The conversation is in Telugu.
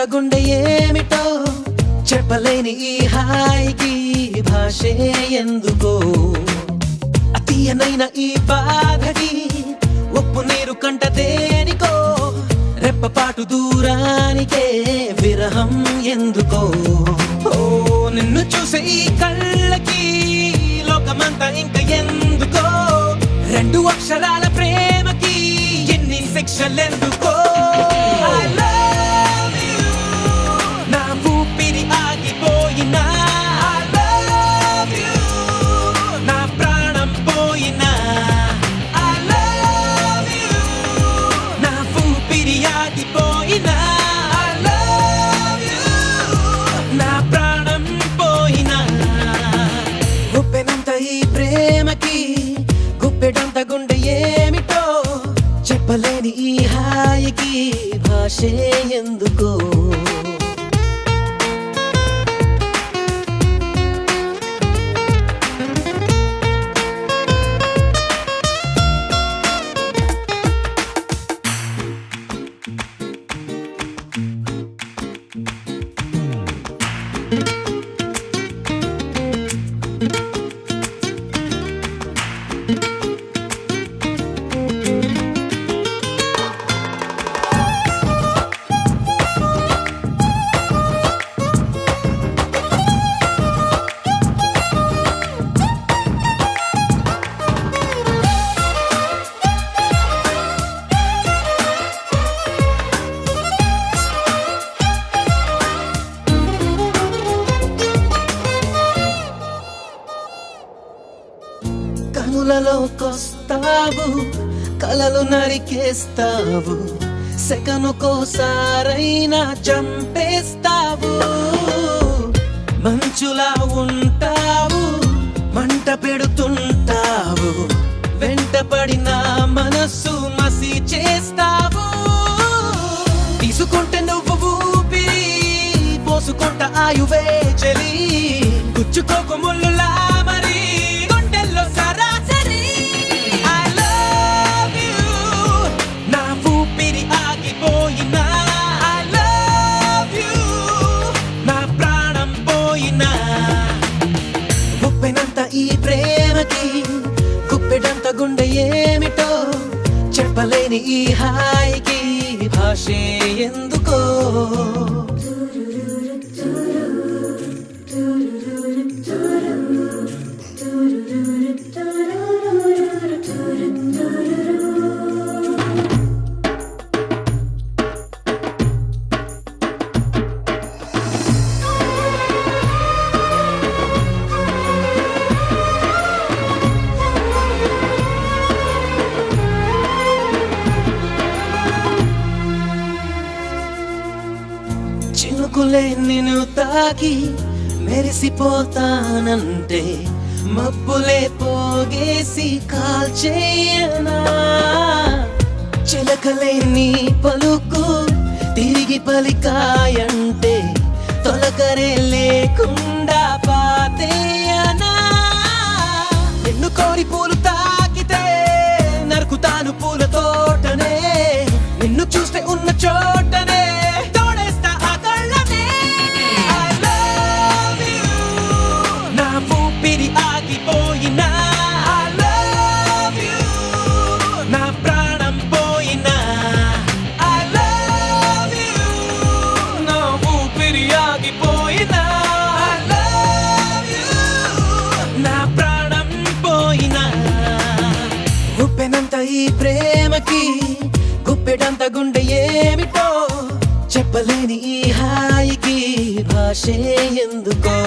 గుప్పెడంత గుండె ఏమిటో చెప్పలేని ఈ హాయికి భాషే ఎందుకో అతీయనైన ఈ బాధకి ఉప్పు నీరు కంట దేనికో రెప్పపాటు దూరానికే విరహం ఎందుకో ఓ నిన్ను చూసే ఈ కళ్ళకి లోకమంతా ఇంక ఎందుకో రెండు అక్షరాల ప్రేమకి ఎన్ని శిక్షలెందుకో I love you నా ఊపిరి ఆగిపోయినా I love you నా ప్రాణం పోయినా I love you నా ఊపిరి ఆగిపోయినా I love you నా ప్రాణం పోయినా గుప్పెనంత ఈ ప్రేమకి గుప్పెడంత గుండె ఏమిటో చెప్పలేని ఈ హాయికి భాషే ఎందుకో కనులలోకొస్తావు కలలు నరికేస్తావు సెకనుకోసారైనా చంపేస్తావు మంచులా ఉంటావు మంట పెడుతుంటావు వెంటపడిన మనస్సు మసి చేస్తావు తీసుకుంటే నువ్వు ఊపిరి పోసుకుంట ఆయువే చలి గుచ్చుకోకు ముళ్ళులా మరి గుండెల్లో సరాసరి I love you నా ఊపిరి ఆగిపోయినా I love you నా ప్రాణం పోయినా గుప్పెనంత ఈ ప్రేమకి గుప్పెడంత గుండె ఏమిటో చెప్పలేని ఈ హాయికి భాషే ఎందుకో చినుకులే నిన్ను తాకి మెరిసిపోతానంటే మబ్బులే పోగేసి కాల్చేయనా చిలకలే నీ పలుకు తిరిగి పలికాయంటే తొలకరే లేకుండా పాతేయనా నిన్ను కోరి పూలు తాకితే నరుకుతాను పూల తోటనే నిన్ను చూస్తే ఉన్న చోటనే ఊపిరి ఆగిపోయినా I love you నా ప్రాణం పోయినా I love you నా ఊపిరి ఆగిపోయినా I love you నా ప్రాణం పోయినా గుప్పెనంత ఈ ప్రేమకి గుప్పెడంత గుండె ఏమిటో చెప్పలేని ఈ హాయికి భాషే ఎందుకో